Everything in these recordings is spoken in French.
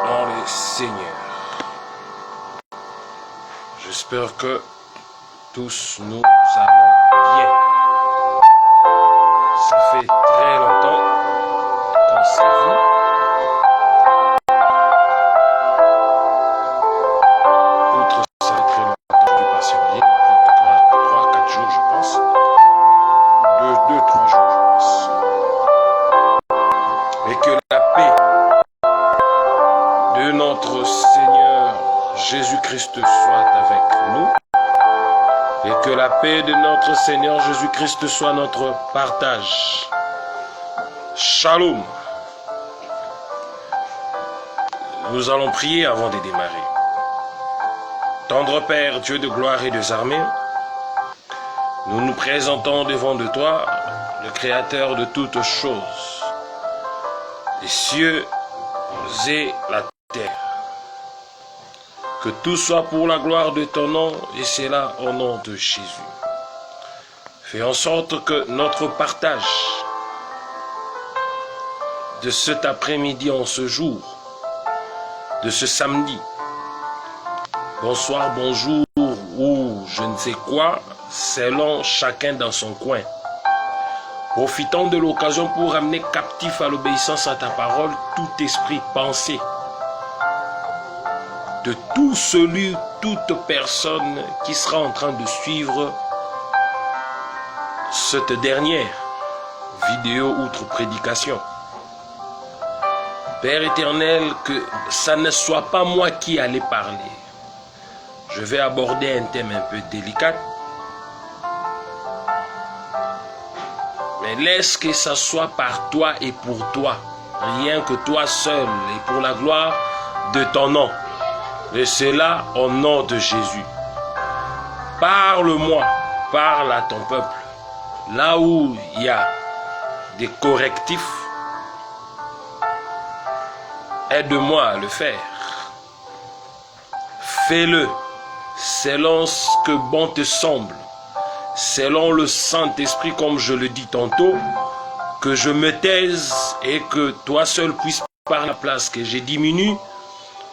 dans le Seigneur. J'espère que tous nous allons bien. Ça fait très longtemps qu'on s'est vu. Outre ça fait très longtemps du passé en ligne, plus de 3-4 jours je pense. 2-3 jours je pense. Et que la paix de notre Seigneur Jésus-Christ soit avec nous. Et que la paix de notre Seigneur Jésus-Christ soit notre partage. Shalom. Nous allons prier avant de démarrer. Tendre Père, Dieu de gloire et des armées, nous nous présentons devant de toi, le Créateur de toutes choses, les cieux et la terre. Que tout soit pour la gloire de ton nom, et c'est là au nom de Jésus. Fais en sorte que notre partage de cet après-midi en ce jour, de ce samedi, bonsoir, bonjour, ou je ne sais quoi, selon chacun dans son coin. Profitons de l'occasion pour ramener captif à l'obéissance à ta parole tout esprit pensé, de tout celui, toute personne qui sera en train de suivre cette dernière vidéo outre prédication. Père éternel, que ça ne soit pas moi qui allais parler. Je vais aborder un thème un peu délicat, mais laisse que ça soit par toi et pour toi, rien que toi seul et pour la gloire de ton nom. Et cela au nom de Jésus. Parle-moi, parle à ton peuple. Là où il y a des correctifs, aide-moi à le faire. Fais-le selon ce que bon te semble, selon le Saint-Esprit, comme je le dis tantôt, que je me taise et que toi seul puisses par la place, que je diminue,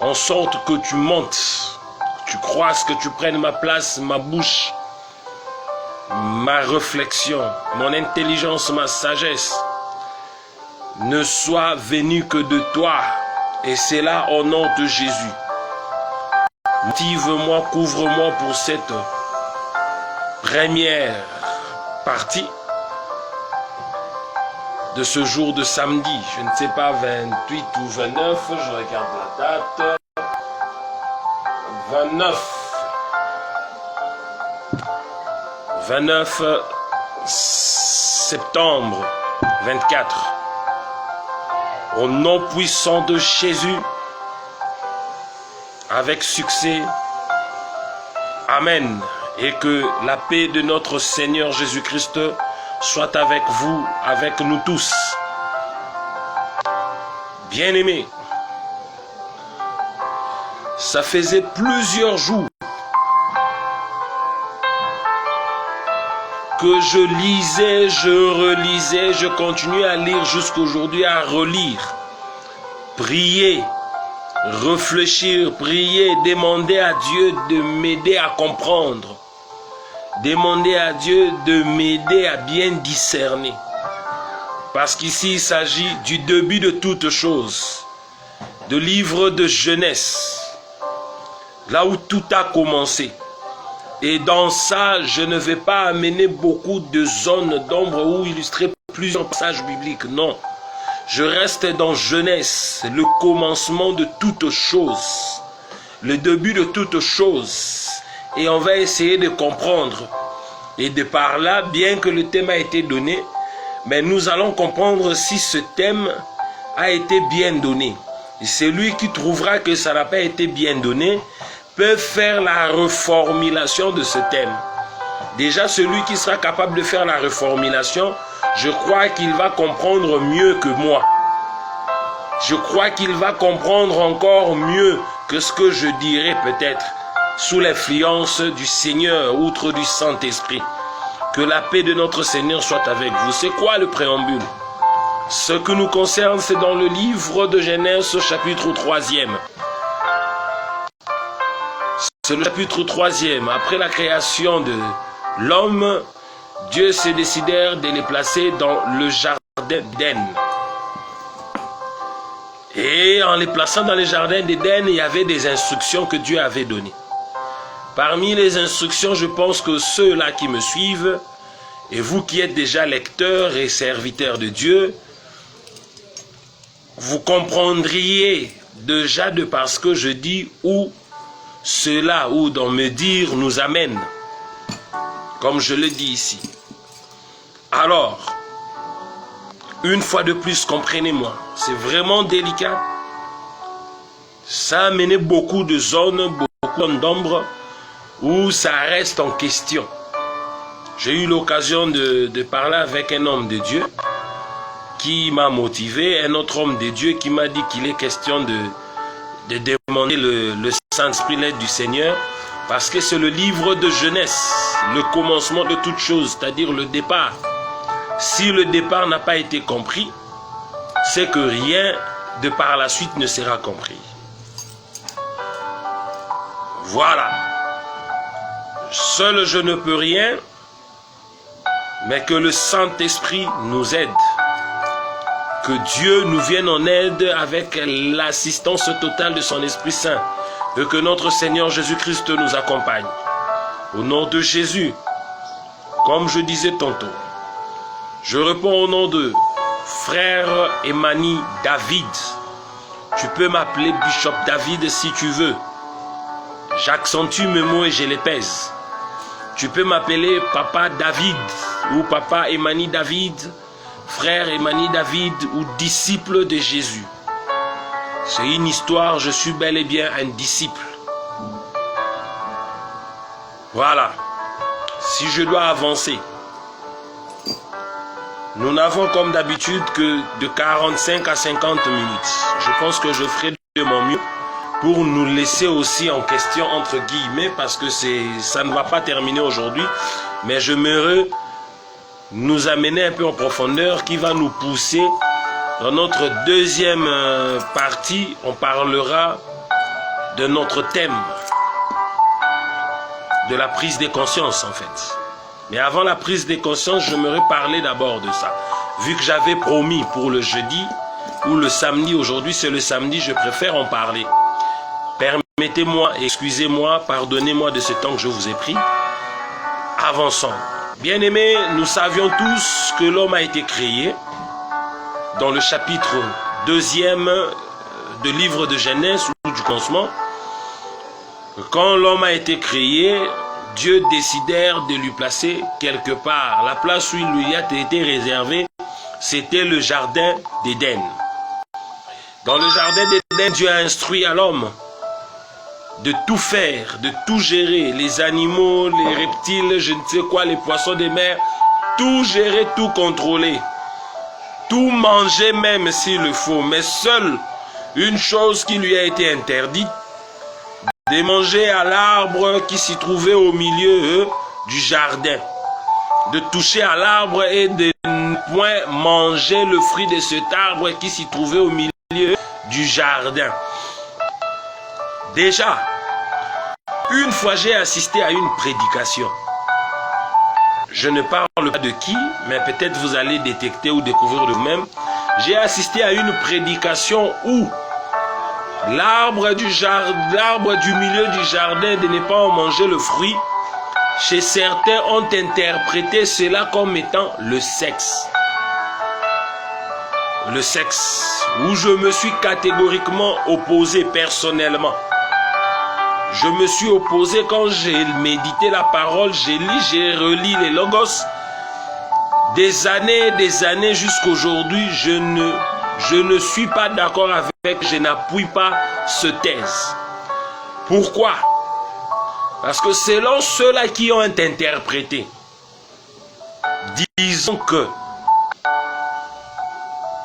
en sorte que tu montes, que tu croisses, que tu prennes ma place, ma bouche, ma réflexion, mon intelligence, ma sagesse, ne soit venue que de toi, et c'est là au nom de Jésus. Motive-moi, couvre-moi pour cette première partie de ce jour de samedi, je ne sais pas, 28 ou 29, je regarde la date, 29 septembre 24, au nom puissant de Jésus, avec succès, Amen, et que la paix de notre Seigneur Jésus-Christ soit avec vous, avec nous tous. Bien-aimés, ça faisait plusieurs jours que je lisais, je relisais, je continuais à lire jusqu'aujourd'hui, à relire, prier, réfléchir, prier, demander à Dieu de m'aider à comprendre. Demander à Dieu de m'aider à bien discerner. Parce qu'ici, il s'agit du début de toutes choses. De livre de Genèse. Là où tout a commencé. Et dans ça, je ne vais pas amener beaucoup de zones d'ombre ou illustrer plusieurs passages bibliques. Non. Je reste dans Genèse, le commencement de toutes choses. Le début de toutes choses. Et on va essayer de comprendre. Et de par là, bien que le thème a été donné, mais nous allons comprendre si ce thème a été bien donné. Et celui qui trouvera que ça n'a pas été bien donné peut faire la reformulation de ce thème. Déjà, celui qui sera capable de faire la reformulation, je crois qu'il va comprendre mieux que moi. Je crois qu'il va comprendre encore mieux que ce que je dirais peut-être. Sous l'influence du Seigneur, outre du Saint-Esprit. Que la paix de notre Seigneur soit avec vous. C'est quoi le préambule? Ce que nous concerne, c'est dans le livre de Genèse, chapitre 3e. C'est le chapitre 3e. Après la création de l'homme, Dieu s'est décidé de les placer dans le jardin d'Éden. Et en les plaçant dans le jardin d'Éden, il y avait des instructions que Dieu avait données. Parmi les instructions, je pense que ceux-là qui me suivent, et vous qui êtes déjà lecteurs et serviteurs de Dieu, vous comprendriez déjà de parce que je dis où cela, ou dans me dire, nous amène, comme je le dis ici. Alors, une fois de plus, comprenez-moi, c'est vraiment délicat. Ça a amené beaucoup de zones, beaucoup d'ombre, où ça reste en question. J'ai eu l'occasion de parler avec un homme de Dieu qui m'a motivé, un autre homme de Dieu qui m'a dit qu'il est question de demander le Saint-Esprit, l'aide du Seigneur, parce que c'est le livre de Genèse, le commencement de toute chose, c'est-à-dire le départ. Si le départ n'a pas été compris, c'est que rien de par la suite ne sera compris. Voilà. Seul je ne peux rien, mais que le Saint-Esprit nous aide. Que Dieu nous vienne en aide avec l'assistance totale de son Esprit Saint. Et que notre Seigneur Jésus-Christ nous accompagne. Au nom de Jésus, comme je disais tantôt, je réponds au nom de frère Emani David. Tu peux m'appeler Bishop David si tu veux. J'accentue mes mots et je les pèse. Tu peux m'appeler Papa David ou Papa Emani David, frère Emani David ou disciple de Jésus. C'est une histoire, je suis bel et bien un disciple. Voilà. Si je dois avancer, nous n'avons comme d'habitude que de 45 à 50 minutes. Je pense que je ferai de mon mieux pour nous laisser aussi en question entre guillemets, parce que ça ne va pas terminer aujourd'hui, mais j'aimerais nous amener un peu en profondeur qui va nous pousser. Dans notre deuxième partie, on parlera de notre thème, de la prise de conscience en fait. Mais avant la prise de conscience, j'aimerais parler d'abord de ça. Vu que j'avais promis pour le jeudi ou le samedi, aujourd'hui c'est le samedi, je préfère en parler. Permettez-moi, excusez-moi, pardonnez-moi de ce temps que je vous ai pris. Avançons. Bien-aimés, nous savions tous que l'homme a été créé dans le chapitre 2e du livre de Genèse ou du commencement. Quand l'homme a été créé, Dieu décidèrent de lui placer quelque part. La place où il lui a été réservé, c'était le jardin d'Éden. Dans le jardin d'Éden, Dieu a instruit à l'homme de tout faire, de tout gérer, les animaux, les reptiles, je ne sais quoi, les poissons des mers, tout gérer, tout contrôler, tout manger même s'il le faut, mais seule une chose qui lui a été interdite, de manger à l'arbre qui s'y trouvait au milieu du jardin, de toucher à l'arbre et de ne point manger le fruit de cet arbre qui s'y trouvait au milieu du jardin. Déjà, une fois j'ai assisté à une prédication. Je ne parle pas de qui, mais peut-être vous allez détecter ou découvrir de vous-même. J'ai assisté à une prédication où l'arbre du milieu du jardin de ne pas en manger le fruit, chez certains ont interprété cela comme étant le sexe. Le sexe, où je me suis catégoriquement opposé personnellement. Je me suis opposé quand j'ai médité la parole, j'ai lu, j'ai relu les logos. Des années jusqu'à aujourd'hui, je ne suis pas d'accord avec, je n'appuie pas ce thèse. Pourquoi? Parce que selon ceux-là qui ont interprété, disons que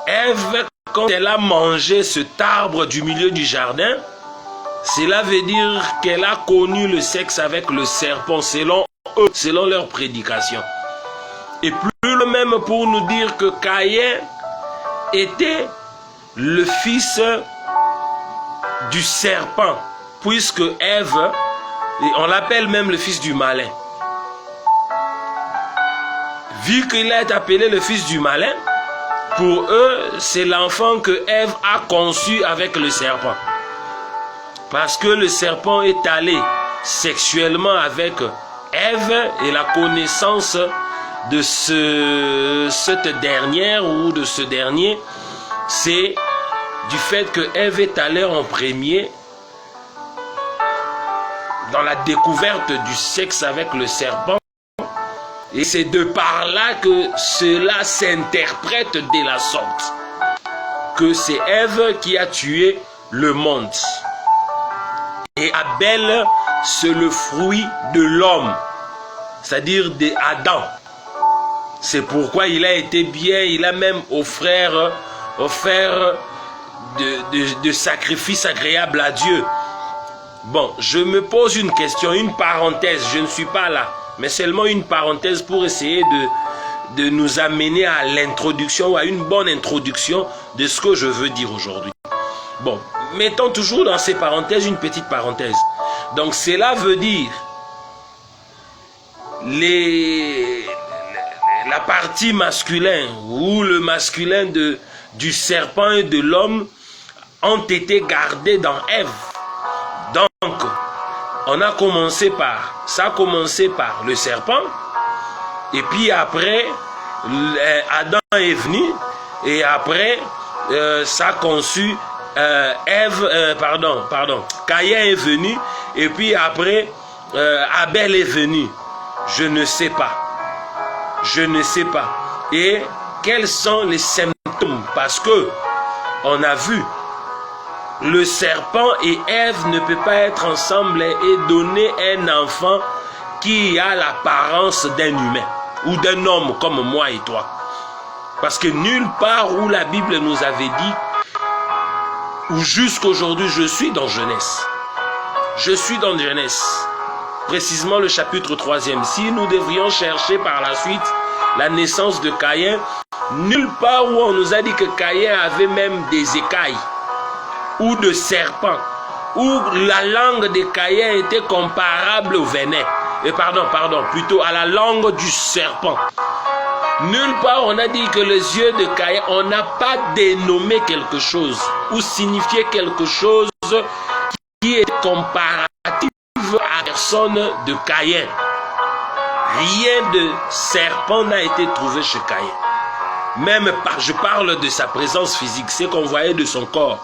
Ève, quand elle a mangé cet arbre du milieu du jardin, cela veut dire qu'elle a connu le sexe avec le serpent, selon eux, selon leur prédication. Et plus le même pour nous dire que Caïn était le fils du serpent, puisque Ève, on l'appelle même le fils du malin. Vu qu'il est appelé le fils du malin, pour eux, c'est l'enfant que Ève a conçu avec le serpent. Parce que le serpent est allé sexuellement avec Ève et la connaissance de cette dernière ou de ce dernier, c'est du fait que Ève est allée en premier dans la découverte du sexe avec le serpent. Et c'est de par là que cela s'interprète de la sorte. Que c'est Ève qui a tué le monde. Et Abel, c'est le fruit de l'homme, c'est-à-dire d'Adam. C'est pourquoi il a été bien, il a même offert de sacrifices agréables à Dieu. Bon, je me pose une question, une parenthèse, je ne suis pas là, mais seulement une parenthèse pour essayer de nous amener à l'introduction ou à une bonne introduction de ce que je veux dire aujourd'hui. Bon, mettons toujours dans ces parenthèses une petite parenthèse. Donc cela veut dire la partie masculine ou le masculin du serpent et de l'homme ont été gardés dans Ève. Donc, ça a commencé par le serpent, et puis après, Adam est venu, et après, ça a conçu Caïn est venu, et puis après, Abel est venu. Je ne sais pas. Je ne sais pas. Et quels sont les symptômes? Parce que on a vu, le serpent et Ève ne peuvent pas être ensemble et donner un enfant qui a l'apparence d'un humain ou d'un homme comme moi et toi. Parce que nulle part où la Bible nous avait dit, ou jusqu'aujourd'hui, je suis dans Genèse. Je suis dans Genèse. Précisément le chapitre 3e. Si nous devrions chercher par la suite la naissance de Caïn, nulle part où on nous a dit que Caïn avait même des écailles ou de serpents, où la langue de Caïn était comparable au venin. Et plutôt à la langue du serpent. Nulle part on a dit que les yeux de Caïn, on n'a pas dénommé quelque chose ou signifié quelque chose qui est comparatif à la personne de Caïn. Rien de serpent n'a été trouvé chez Caïn. Même je parle de sa présence physique, c'est qu'on voyait de son corps.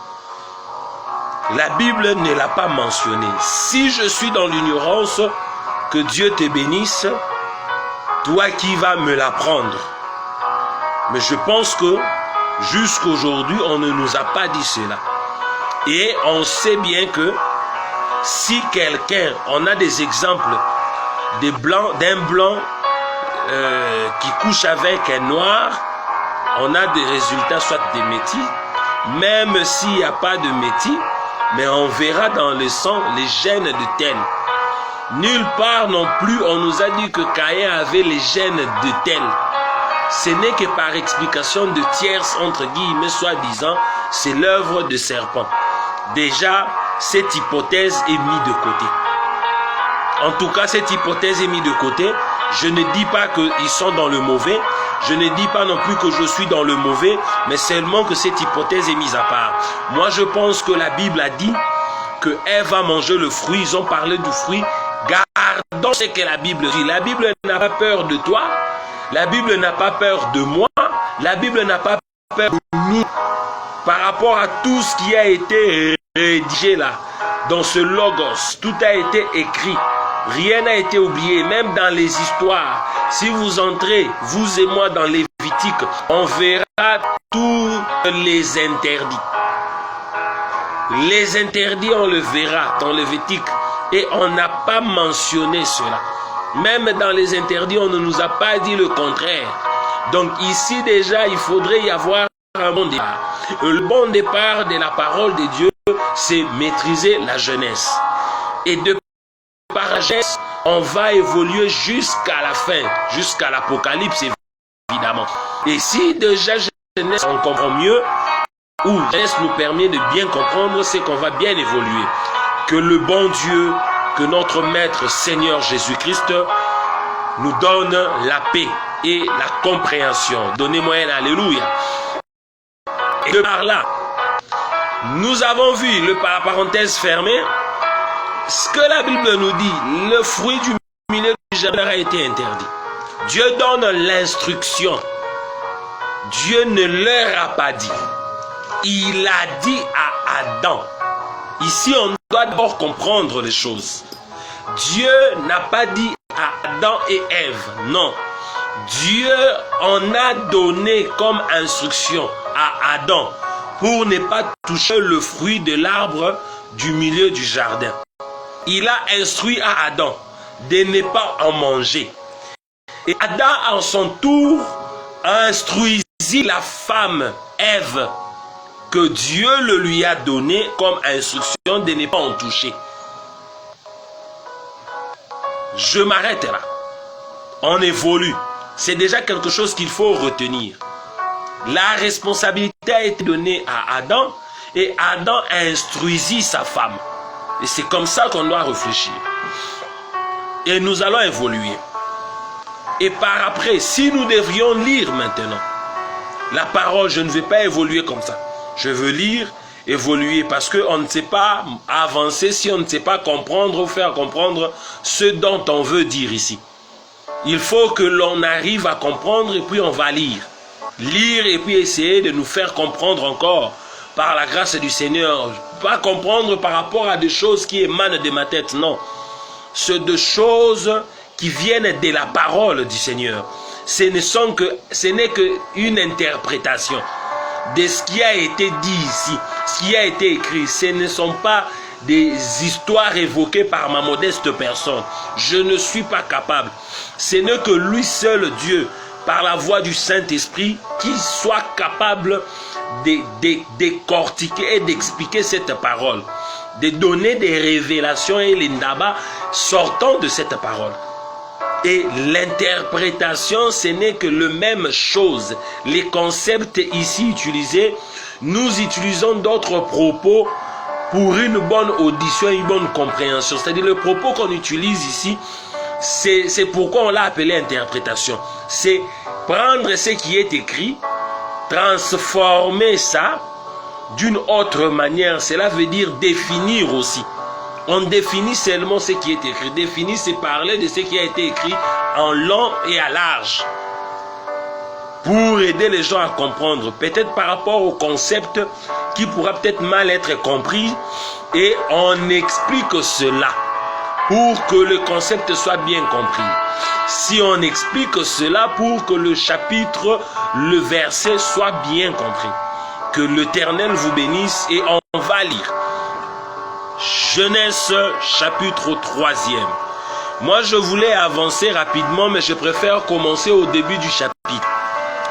La Bible ne l'a pas mentionné. Si je suis dans l'ignorance, que Dieu te bénisse, toi qui vas me l'apprendre. Mais je pense que jusqu'aujourd'hui, on ne nous a pas dit cela. Et on sait bien que si quelqu'un, on a des exemples d'un blanc qui couche avec un noir, on a des résultats soit des métis, même s'il n'y a pas de métis, mais on verra dans le sang les gènes de tel. Nulle part non plus on nous a dit que Caïn avait les gènes de tel. Ce n'est que par explication de tierces entre guillemets soi-disant, c'est l'œuvre de serpent. Déjà, cette hypothèse est mise de côté. En tout cas, cette hypothèse est mise de côté. Je ne dis pas qu'ils sont dans le mauvais. Je ne dis pas non plus que je suis dans le mauvais, mais seulement que cette hypothèse est mise à part. Moi, je pense que la Bible a dit que Ève a mangé le fruit. Ils ont parlé du fruit. Gardons ce que la Bible dit. La Bible n'a pas peur de toi. La Bible n'a pas peur de moi. La Bible n'a pas peur de nous. Par rapport à tout ce qui a été rédigé là, dans ce logos, tout a été écrit. Rien n'a été oublié, même dans les histoires. Si vous entrez, vous et moi, dans Lévitique, on verra tous les interdits. Les interdits, on le verra dans Lévitique. Et on n'a pas mentionné cela. Même dans les interdits, on ne nous a pas dit le contraire. Donc ici déjà, il faudrait y avoir un bon départ. Le bon départ de la parole de Dieu, c'est maîtriser la jeunesse. Et de par la jeunesse, on va évoluer jusqu'à la fin, jusqu'à l'Apocalypse évidemment. Et si déjà jeunesse, on comprend mieux, ou la jeunesse nous permet de bien comprendre, c'est qu'on va bien évoluer. Que le bon Dieu, que notre Maître Seigneur Jésus-Christ nous donne la paix et la compréhension. Donnez-moi un alléluia. Et de par là, nous avons vu, la parenthèse fermée, ce que la Bible nous dit, le fruit du milieu du jardin a été interdit. Dieu donne l'instruction. Dieu ne leur a pas dit. Il a dit à Adam. Ici, on doit d'abord comprendre les choses. Dieu n'a pas dit à Adam et Ève, non. Dieu en a donné comme instruction à Adam pour ne pas toucher le fruit de l'arbre du milieu du jardin. Il a instruit à Adam de ne pas en manger. Et Adam, en son tour, a instruit la femme Ève que Dieu le lui a donné comme instruction de ne pas en toucher. Je m'arrête là. On évolue. C'est déjà quelque chose qu'il faut retenir. La responsabilité a été donnée à Adam et Adam a instruit sa femme. Et c'est comme ça qu'on doit réfléchir. Et nous allons évoluer. Et par après, si nous devrions lire maintenant la parole, je ne vais pas évoluer comme ça. Je veux lire, évoluer, parce qu'on ne sait pas avancer si on ne sait pas comprendre ou faire comprendre ce dont on veut dire ici. Il faut que l'on arrive à comprendre et puis on va lire. Lire et puis essayer de nous faire comprendre encore par la grâce du Seigneur. Pas comprendre par rapport à des choses qui émanent de ma tête, non. C'est des choses qui viennent de la parole du Seigneur. Ce n'est qu'une interprétation de ce qui a été dit ici, ce qui a été écrit. Ce ne sont pas des histoires évoquées par ma modeste personne. Je ne suis pas capable. Ce n'est que lui seul, Dieu, par la voix du Saint-Esprit, qui soit capable de décortiquer et d'expliquer cette parole, de donner des révélations et les ndaba sortant de cette parole. Et l'interprétation, ce n'est que la même chose. Les concepts ici utilisés, nous utilisons d'autres propos pour une bonne audition, une bonne compréhension. C'est-à-dire le propos qu'on utilise ici, c'est pourquoi on l'a appelé interprétation. C'est prendre ce qui est écrit, transformer ça d'une autre manière. Cela veut dire définir aussi. On définit seulement ce qui est écrit. Définir, c'est parler de ce qui a été écrit en long et à large. Pour aider les gens à comprendre. Peut-être par rapport au concept qui pourra peut-être mal être compris. Et on explique cela pour que le concept soit bien compris. Si on explique cela pour que le chapitre, le verset soit bien compris. Que l'Éternel vous bénisse et on va lire. Genèse chapitre 3e. Moi je voulais avancer rapidement, mais je préfère commencer au début du chapitre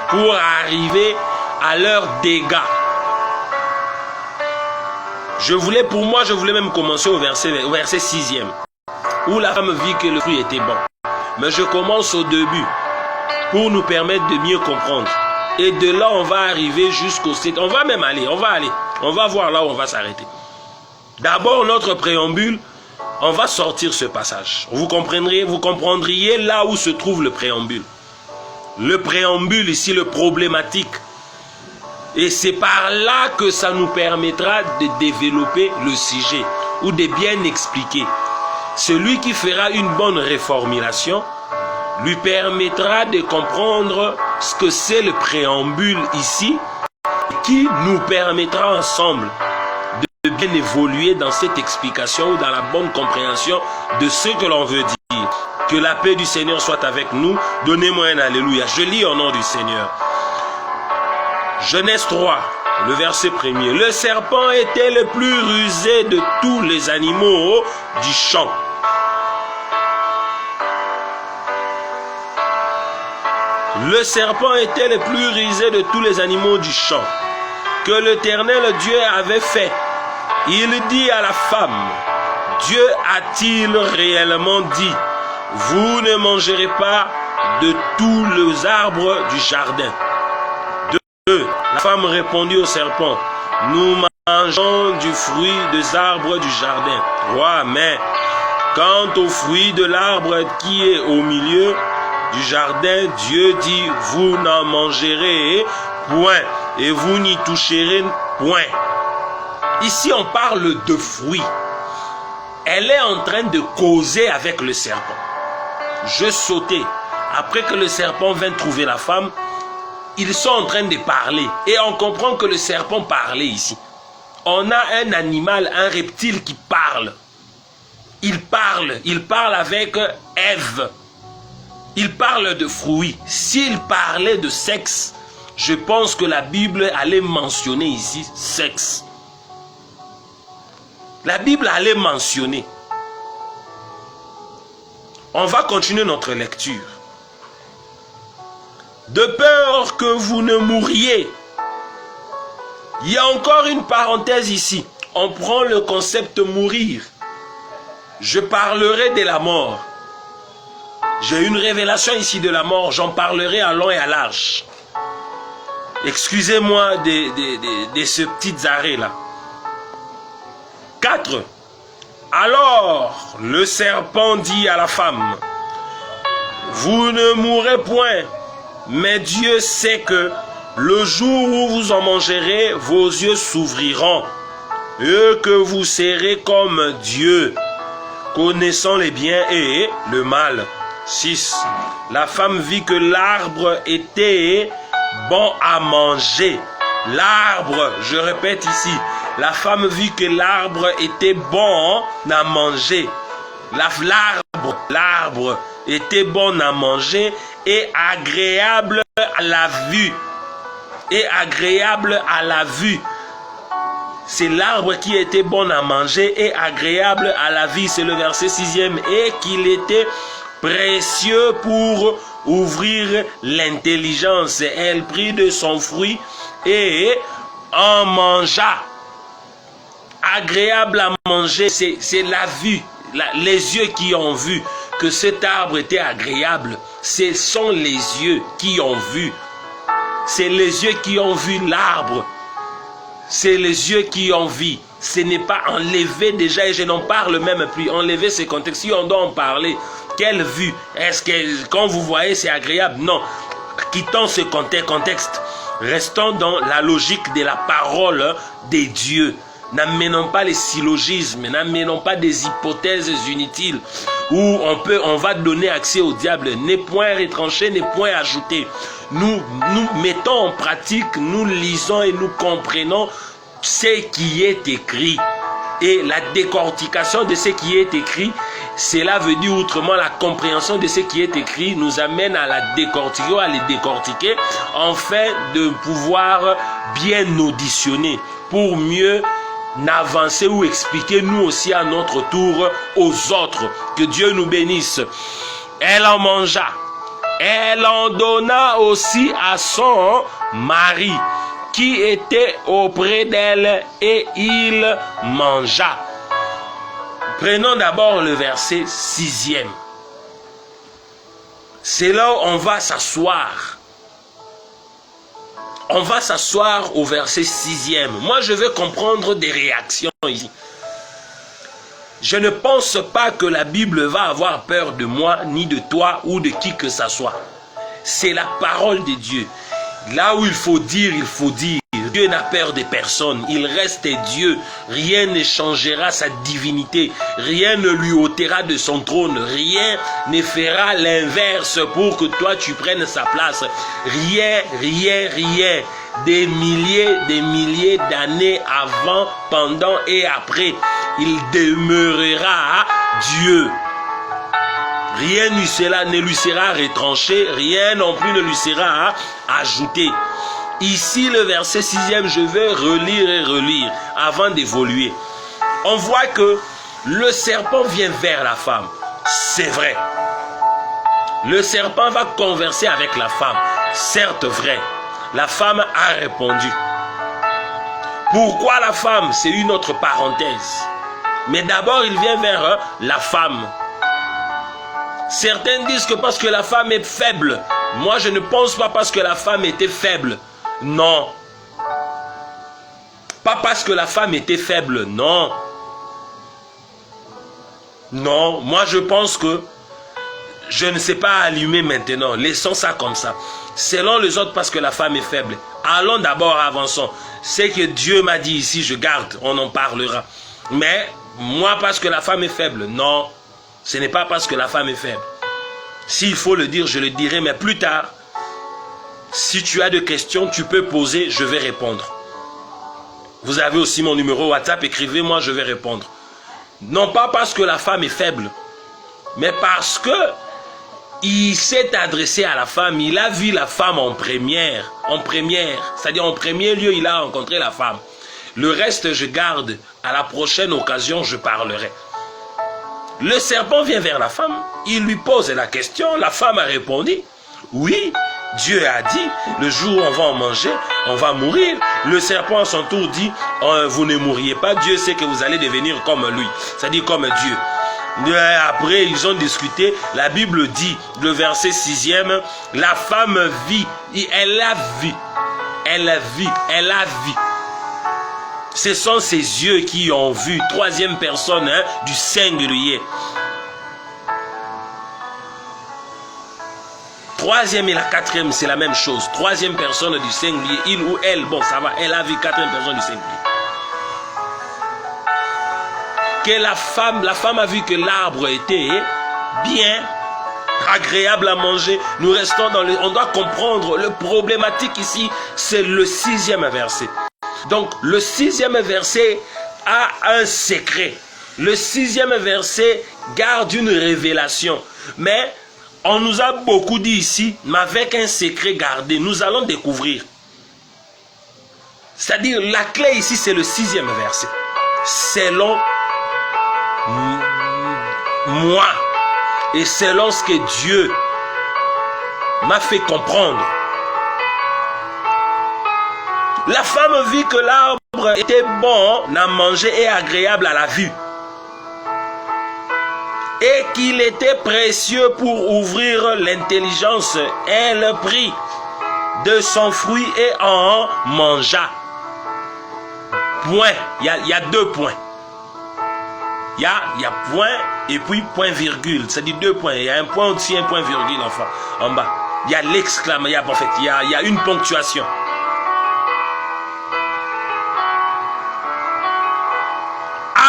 pour arriver à leurs dégâts. Je voulais même commencer au verset 6e, où la femme vit que le fruit était bon. Mais je commence au début pour nous permettre de mieux comprendre. Et de là on va arriver jusqu'au 7. On va même aller, on va voir là où on va s'arrêter. D'abord, notre préambule, on va sortir ce passage. Vous comprendriez là où se trouve le préambule. Le préambule ici, le problématique. Et c'est par là que ça nous permettra de développer le sujet ou de bien expliquer. Celui qui fera une bonne réformulation lui permettra de comprendre ce que c'est le préambule ici, qui nous permettra ensemble de bien évoluer dans cette explication ou dans la bonne compréhension de ce que l'on veut dire. Que la paix du Seigneur soit avec nous. Donnez-moi un alléluia. Je lis au nom du Seigneur. Genèse 3, le verset 1er. Le serpent était le plus rusé de tous les animaux du champ. Le serpent était le plus rusé de tous les animaux du champ que l'Éternel Dieu avait fait. Il dit à la femme, Dieu a-t-il réellement dit, vous ne mangerez pas de tous les arbres du jardin. 2. femme répondit au serpent, nous mangeons du fruit des arbres du jardin. Roi, mais quant au fruit de l'arbre qui est au milieu du jardin, Dieu dit, vous n'en mangerez point et vous n'y toucherez point. Ici, on parle de fruits. Elle est en train de causer avec le serpent. Je sautais. Après que le serpent vint trouver la femme, ils sont en train de parler. Et on comprend que le serpent parlait ici. On a un animal, un reptile qui parle. Il parle avec Ève. Il parle de fruits. S'il parlait de sexe, je pense que la Bible allait mentionner ici sexe. La Bible allait mentionner. On va continuer notre lecture. De peur que vous ne mouriez. Il y a encore une parenthèse ici. On prend le concept mourir. Je parlerai de la mort. J'ai une révélation ici de la mort. J'en parlerai à long et à large. Excusez-moi de ces petits arrêts-là. 4. Alors, le serpent dit à la femme, vous ne mourrez point, mais Dieu sait que le jour où vous en mangerez, vos yeux s'ouvriront, et que vous serez comme Dieu, connaissant les biens et le mal. 6. La femme vit que l'arbre était bon à manger. L'arbre, je répète ici, la femme vit que l'arbre était bon à manger. L'arbre était bon à manger et agréable à la vue. Et agréable à la vue. C'est l'arbre qui était bon à manger et agréable à la vue. C'est le verset 6e. Et qu'il était précieux pour ouvrir l'intelligence. Elle prit de son fruit et en mangea. Agréable à manger, c'est la vue, les yeux qui ont vu que cet arbre était agréable. Ce sont les yeux qui ont vu. C'est les yeux qui ont vu l'arbre. C'est les yeux qui ont vu. Ce n'est pas enlevé déjà, et je n'en parle même plus. Enlever ce contexte, si on doit en parler, quelle vue? Est-ce que quand vous voyez c'est agréable? Non. Quittons ce contexte. Restons dans la logique de la parole des dieux. N'amenons pas les syllogismes, n'amenons pas des hypothèses inutiles où on va donner accès au diable. N'est point retranché, n'est point ajouté. Nous mettons en pratique, nous lisons et nous comprenons ce qui est écrit. Et la décortication de ce qui est écrit, cela veut dire autrement la compréhension de ce qui est écrit nous amène à la décortiquer ou à les décortiquer afin de pouvoir bien auditionner pour mieux n'avancer ou expliquer nous aussi à notre tour aux autres. Que Dieu nous bénisse. Elle en mangea. Elle en donna aussi à son mari qui était auprès d'elle et il mangea. Prenons d'abord le verset 6e. C'est là où on va s'asseoir. On va s'asseoir au verset 6e. Moi, je veux comprendre des réactions ici. Je ne pense pas que la Bible va avoir peur de moi, ni de toi, ou de qui que ce soit. C'est la parole de Dieu. Là où il faut dire, il faut dire. Dieu n'a peur de personne. Il reste Dieu. Rien ne changera sa divinité. Rien ne lui ôtera de son trône. Rien ne fera l'inverse pour que toi tu prennes sa place. Rien, rien, rien. Des milliers d'années avant, pendant et après. Il demeurera Dieu. Rien ne lui sera retranché. Rien non plus ne lui sera ajouté. Ici, le verset 6e, je vais relire et relire avant d'évoluer. On voit que le serpent vient vers la femme. C'est vrai. Le serpent va converser avec la femme. Certes vrai. La femme a répondu. Pourquoi la femme? C'est une autre parenthèse. Mais d'abord, il vient vers la femme. Certains disent que parce que la femme est faible. Moi, je ne pense pas parce que la femme était faible. Non. Pas parce que la femme était faible, non. Non, moi je pense que je ne sais pas allumer maintenant. Laissons ça comme ça. Selon les autres, parce que la femme est faible. Allons d'abord, avançons. C'est que Dieu m'a dit ici, je garde, on en parlera. Mais moi, parce que la femme est faible, non. Ce n'est pas parce que la femme est faible. S'il faut le dire, je le dirai, mais plus tard, si tu as des questions, tu peux poser, je vais répondre. Vous avez aussi mon numéro WhatsApp, écrivez-moi, je vais répondre. Non pas parce que la femme est faible, mais parce que il s'est adressé à la femme, il a vu la femme en première, c'est-à-dire en premier lieu, il a rencontré la femme. Le reste, je garde, à la prochaine occasion, je parlerai. Le serpent vient vers la femme, il lui pose la question, la femme a répondu, oui, Dieu a dit, le jour où on va en manger, on va mourir. Le serpent à son tour dit, vous ne mourriez pas, Dieu sait que vous allez devenir comme lui, c'est-à-dire comme Dieu. Après, ils ont discuté, la Bible dit, le verset 6e, la femme vit, elle a vu, elle a vu, elle a vu. Ce sont ses yeux qui ont vu, troisième personne du singulier. Troisième et la quatrième, c'est la même chose. Troisième personne du singulier, il ou elle, bon ça va, elle a vu quatrième personne du singulier. Que la femme a vu que l'arbre était bien, agréable à manger. Nous restons dans on doit comprendre, le problématique ici, c'est le 6e verset. Donc le 6e verset a un secret. Le 6e verset garde une révélation. Mais on nous a beaucoup dit ici, mais avec un secret gardé, nous allons découvrir. C'est-à-dire, la clé ici, c'est le 6e verset. Selon moi, et selon ce que Dieu m'a fait comprendre. La femme vit que l'arbre était bon à manger et agréable à la vue. Et qu'il était précieux pour ouvrir l'intelligence. Elle prit de son fruit et en mangea. Point. Il y a 2 points. Il y a point et puis point virgule. C'est-à-dire 2 points. Il y a un point au-dessus, un point virgule en bas. Il y a l'exclamation. En fait, il y a une ponctuation.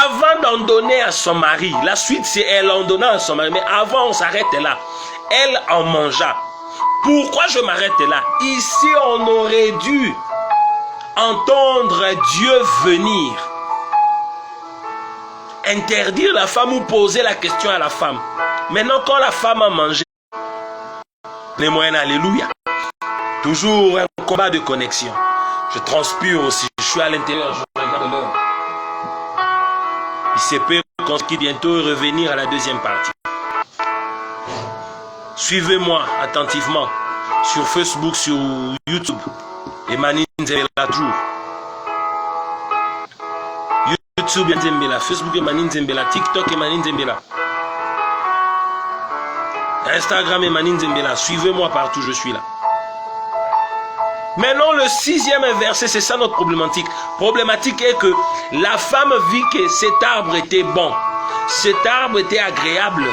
Avant d'en donner à son mari, la suite c'est elle en donnant à son mari, mais avant on s'arrête là. Elle en mangea. Pourquoi je m'arrête là? Ici on aurait dû entendre Dieu venir. Interdire la femme ou poser la question à la femme. Maintenant quand la femme a mangé, les moyens, alléluia. Toujours un combat de connexion. Je transpire aussi, je suis à l'intérieur, je regarde l'heure. Il se peut qu'on quitte bientôt revenir à la deuxième partie. Suivez-moi attentivement sur Facebook, sur YouTube. Emmanuel Nzembela toujours. YouTube Nzembela, Facebook Emmanuel Nzembela, TikTok Emmanuel Nzembela. Instagram Emmanuel Nzembela. Suivez-moi partout, je suis là. Maintenant, le 6e verset, c'est ça notre problématique. Problématique est que la femme vit que cet arbre était bon. Cet arbre était agréable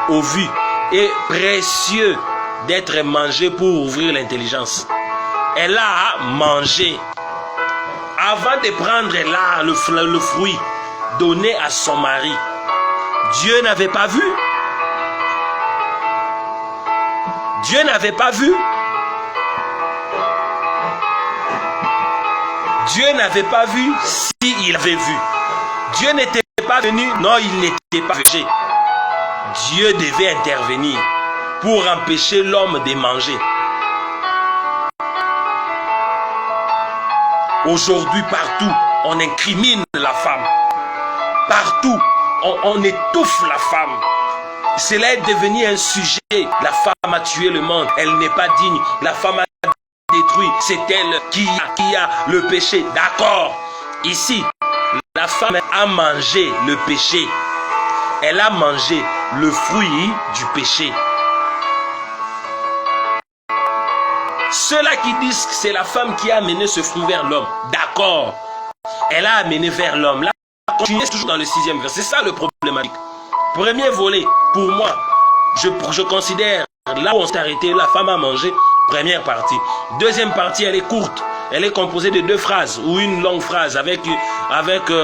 aux vues et précieux d'être mangé pour ouvrir l'intelligence. Elle a mangé. Avant de prendre là le fruit donné à son mari, Dieu n'avait pas vu. Dieu n'avait pas vu. Dieu n'avait pas vu s'il avait vu. Dieu n'était pas venu, non, il n'était pas venu. Dieu devait intervenir pour empêcher l'homme de manger. Aujourd'hui, partout, on incrimine la femme. Partout, on étouffe la femme. Cela est devenu un sujet. La femme a tué le monde, elle n'est pas digne. La femme a détruit, c'est elle qui a le péché. D'accord. Ici, la femme a mangé le péché. Elle a mangé le fruit du péché. Ceux-là qui disent que c'est la femme qui a amené ce fruit vers l'homme, d'accord. elle a amené vers l'homme. Là, continuez toujours dans le 6e verset. C'est ça le problématique. Premier volet, pour moi, je considère, là où on s'est arrêté, la femme a mangé, première partie. Deuxième partie, elle est courte. Elle est composée de 2 phrases ou une longue phrase avec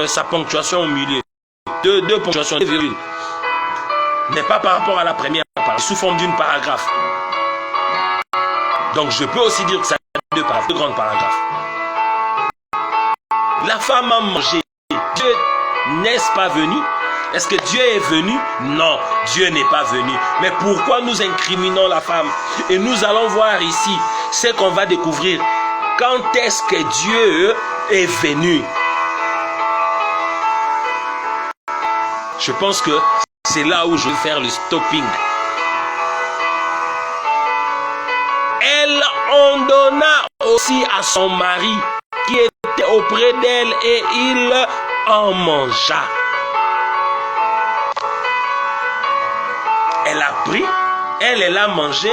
sa ponctuation au milieu. Deux ponctuations, 2 virgules. Mais pas par rapport à la première partie, sous forme d'une paragraphe. Donc je peux aussi dire que ça a 2 grandes paragraphes. La femme a mangé. Dieu n'est-ce pas venu? Est-ce que Dieu est venu? Non, Dieu n'est pas venu. Mais pourquoi nous incriminons la femme? Et nous allons voir ici ce qu'on va découvrir. Quand est-ce que Dieu est venu? Je pense que c'est là où je vais faire le stopping. Elle en donna aussi à son mari qui était auprès d'elle et il en mangea. Elle a pris, elle a mangé,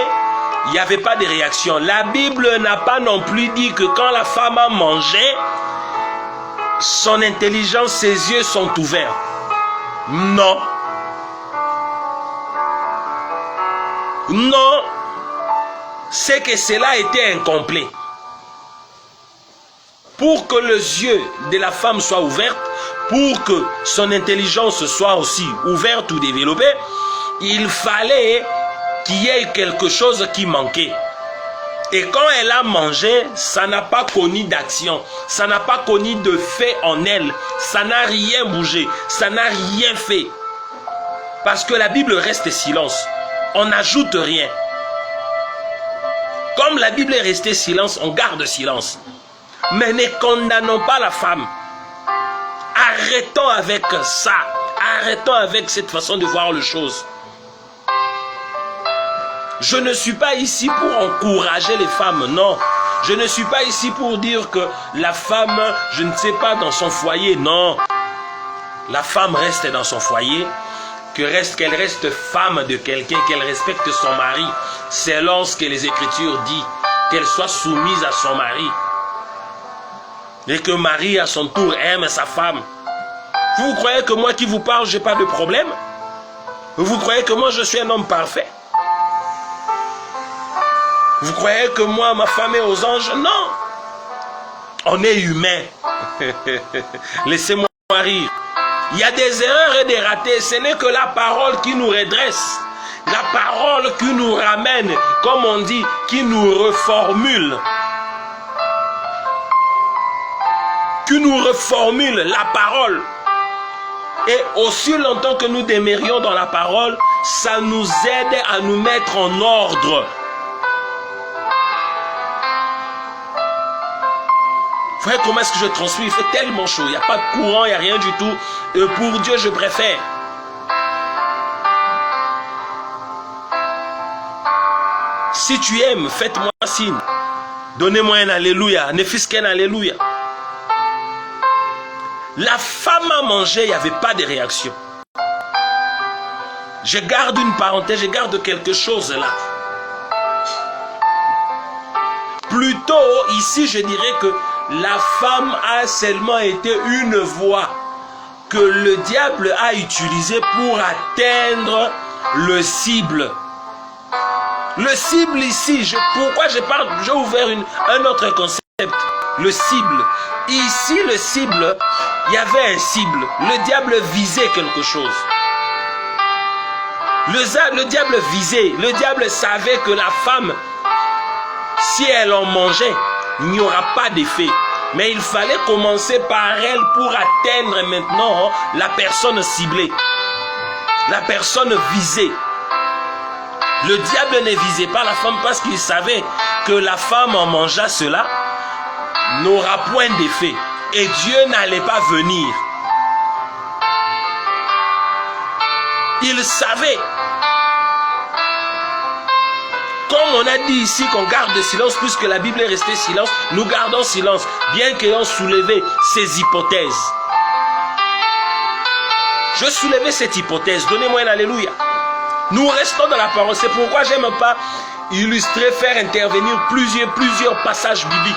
il n'y avait pas de réaction. La Bible n'a pas non plus dit que quand la femme a mangé, son intelligence, ses yeux sont ouverts. Non. Non. C'est que cela était incomplet. Pour que les yeux de la femme soient ouverts, pour que son intelligence soit aussi ouverte ou développée, il fallait qu'il y ait quelque chose qui manquait. Et quand elle a mangé, ça n'a pas connu d'action, ça n'a pas connu de fait en elle, ça n'a rien bougé, ça n'a rien fait. Parce que la Bible reste silence, on n'ajoute rien. Comme la Bible est restée silence, on garde silence. Mais ne condamnons pas la femme. Arrêtons avec ça, arrêtons avec cette façon de voir les choses. Je ne suis pas ici pour encourager les femmes, non. Je ne suis pas ici pour dire que la femme, je ne sais pas, dans son foyer, non. La femme reste dans son foyer, qu'elle reste femme de quelqu'un, qu'elle respecte son mari, selon ce que les Écritures disent, qu'elle soit soumise à son mari. Et que Marie, à son tour, aime sa femme. Vous croyez que moi qui vous parle, je n'ai pas de problème? Vous croyez que moi, je suis un homme parfait? Vous croyez que moi, ma femme est aux anges? Non. On est humain. Laissez-moi rire. Il y a des erreurs et des ratés. Ce n'est que la parole qui nous redresse. La parole qui nous ramène, comme on dit, qui nous reformule. Qui nous reformule la parole. Et aussi longtemps que nous demeurions dans la parole, ça nous aide à nous mettre en ordre. Vous voyez comment est-ce que je transmets? Il fait tellement chaud, il n'y a pas de courant, il n'y a rien du tout. Et pour Dieu, je préfère. Si tu aimes, faites-moi signe. Donnez-moi un alléluia, ne fût-ce qu'un alléluia. La femme a mangé, il n'y avait pas de réaction. Je garde une parenthèse, je garde quelque chose là. Plutôt, ici, je dirais que la femme a seulement été une voie que le diable a utilisée pour atteindre le cible. Le cible ici, pourquoi je parle, j'ai ouvert un autre concept. Le cible. Ici, le cible, il y avait un cible. Le diable visait quelque chose. Le diable visait. Le diable savait que la femme, si elle en mangeait, il n'y aura pas d'effet. Mais il fallait commencer par elle pour atteindre maintenant la personne ciblée. La personne visée. Le diable ne visait pas la femme parce qu'il savait que la femme en mangeant cela n'aura point d'effet. Et Dieu n'allait pas venir. Il savait. Comme on a dit ici qu'on garde le silence, puisque la Bible est restée silence, nous gardons silence, bien qu'ayant soulevé ces hypothèses. Je soulevais cette hypothèse, donnez-moi un alléluia. Nous restons dans la parole, c'est pourquoi j'aime pas illustrer, faire intervenir plusieurs passages bibliques.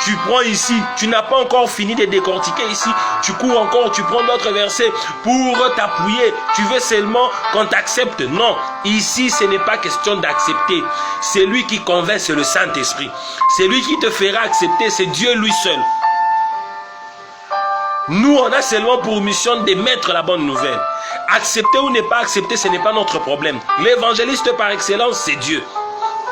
tu prends ici, tu n'as pas encore fini de décortiquer ici, tu cours encore, tu prends d'autres versets pour t'appuyer, tu veux seulement qu'on t'accepte. Non, ici ce n'est pas question d'accepter. C'est lui qui convainc, c'est le Saint-Esprit. C'est lui qui te fera accepter, c'est Dieu lui seul. Nous, on a seulement pour mission d'émettre la bonne nouvelle. Accepter ou ne pas accepter, ce n'est pas notre problème. L'évangéliste par excellence, c'est Dieu.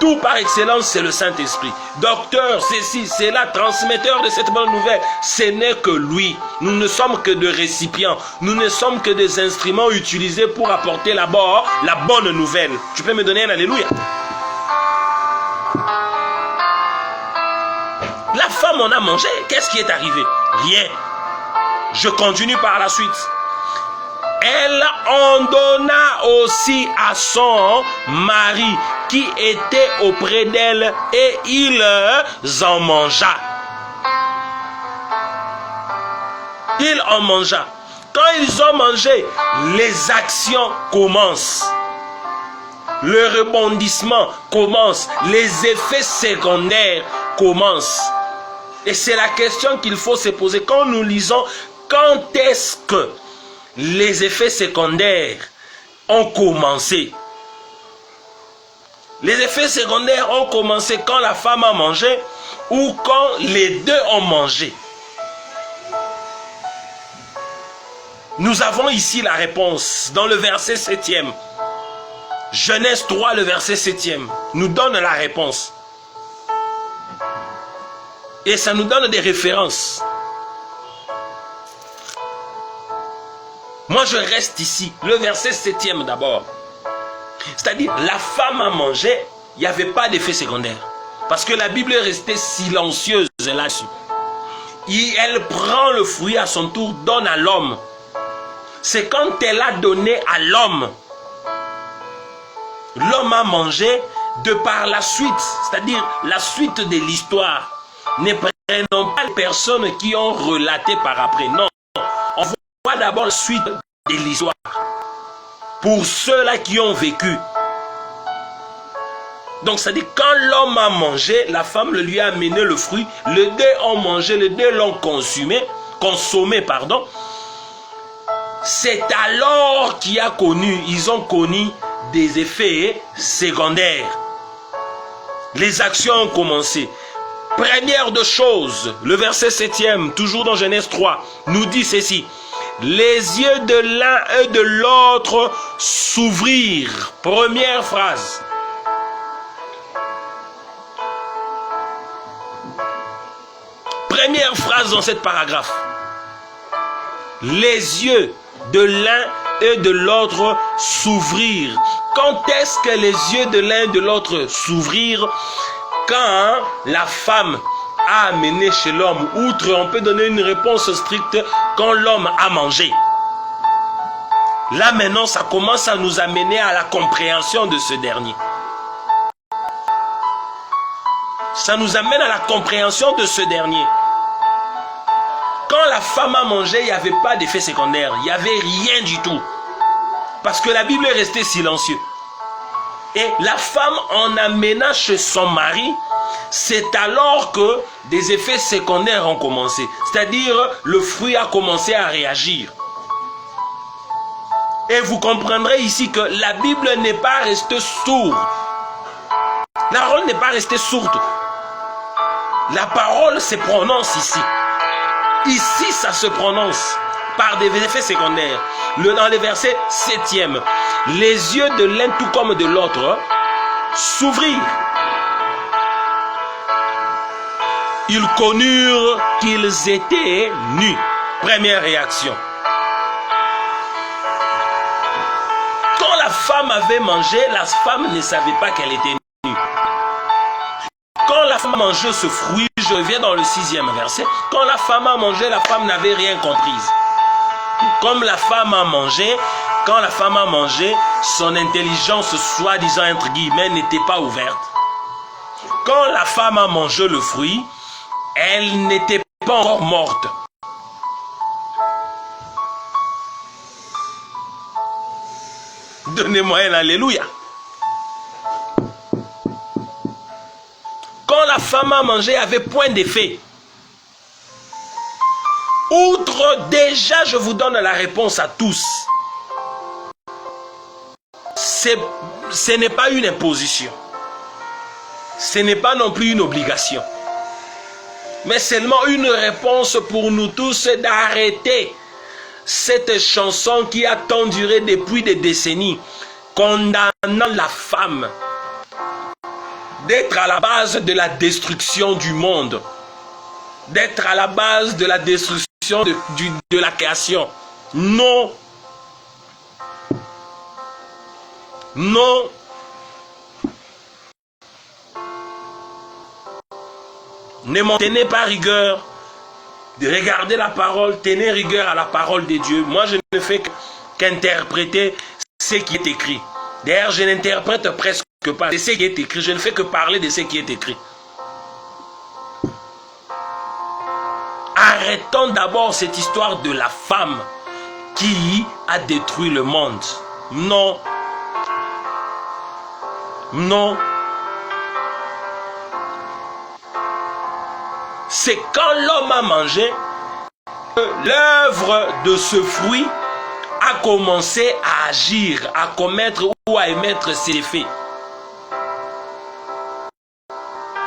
Tout par excellence, c'est le Saint-Esprit. Docteur, ceci, c'est là, transmetteur de cette bonne nouvelle. Ce n'est que lui. Nous ne sommes que des récipients. Nous ne sommes que des instruments utilisés pour apporter la bonne nouvelle. Tu peux me donner un alléluia? La femme en a mangé. Qu'est-ce qui est arrivé? Rien. Je continue par la suite. Elle en donna aussi à son mari qui était auprès d'elle et il en mangea. Il en mangea. Quand ils ont mangé, les actions commencent. Le rebondissement commence. Les effets secondaires commencent. Et c'est la question qu'il faut se poser quand nous lisons. Quand est-ce que les effets secondaires ont commencé? Les effets secondaires ont commencé quand la femme a mangé ou quand les deux ont mangé? Nous avons ici la réponse dans le verset 7e. Genèse 3, le verset 7e, nous donne la réponse. Et ça nous donne des références. Moi, je reste ici. Le verset 7e d'abord. C'est-à-dire, la femme a mangé, il n'y avait pas d'effet secondaire. Parce que la Bible est restée silencieuse là-dessus. Elle prend le fruit à son tour, donne à l'homme. C'est quand elle a donné à l'homme. L'homme a mangé de par la suite. C'est-à-dire, la suite de l'histoire. Ne prenons pas les personnes qui ont relaté par après. Non. On voit d'abord la suite de l'histoire. Pour ceux-là qui ont vécu. Donc, ça dit, quand l'homme a mangé, la femme lui a amené le fruit. Les deux ont mangé, les deux l'ont consommé. C'est alors ils ont connu des effets secondaires. Les actions ont commencé. Première de choses, le verset 7e, toujours dans Genèse 3, nous dit ceci. Les yeux de l'un et de l'autre s'ouvrirent. Première phrase. Première phrase dans cette paragraphe. Les yeux de l'un et de l'autre s'ouvrirent. Quand est-ce que les yeux de l'un et de l'autre s'ouvrirent? Quand la femme a amené chez l'homme, outre on peut donner une réponse stricte, quand l'homme a mangé. Là maintenant, ça commence à nous amener à la compréhension de ce dernier. Ça nous amène à la compréhension de ce dernier. Quand la femme a mangé, il n'y avait pas d'effet secondaire. Il n'y avait rien du tout. Parce que la Bible est restée silencieuse. Et la femme en amena chez son mari, c'est alors que des effets secondaires ont commencé. C'est-à-dire, le fruit a commencé à réagir. Et vous comprendrez ici que la Bible n'est pas restée sourde. La parole n'est pas restée sourde. La parole se prononce ici. Ici, ça se prononce par des effets secondaires. Dans le verset 7e, les yeux de l'un tout comme de l'autre s'ouvrirent. Ils connurent qu'ils étaient nus. Première réaction. Quand la femme avait mangé, la femme ne savait pas qu'elle était nue. Quand la femme a mangé ce fruit, je reviens dans le 6e verset. Quand la femme a mangé, la femme n'avait rien comprise. Comme la femme a mangé, quand la femme a mangé, son intelligence, soi-disant entre guillemets, n'était pas ouverte. Quand la femme a mangé le fruit, elle n'était pas encore morte. Donnez-moi un alléluia. Quand la femme a mangé, elle avait point d'effet. Outre, déjà, je vous donne la réponse à tous. Ce n'est pas une imposition. Ce n'est pas non plus une obligation. Mais seulement une réponse pour nous tous d'arrêter cette chanson qui a tant duré depuis des décennies, condamnant la femme d'être à la base de la destruction du monde, d'être à la base de la destruction de la création. Non. Non. Ne m'en tenez pas rigueur. Regardez la parole, tenez rigueur à la parole de Dieu. Moi, je ne fais qu'interpréter ce qui est écrit. D'ailleurs, je n'interprète presque pas ce qui est écrit. Je ne fais que parler de ce qui est écrit. Arrêtons d'abord cette histoire de la femme qui a détruit le monde. Non. Non. C'est quand l'homme a mangé que l'œuvre de ce fruit a commencé à agir, à commettre ou à émettre ses effets.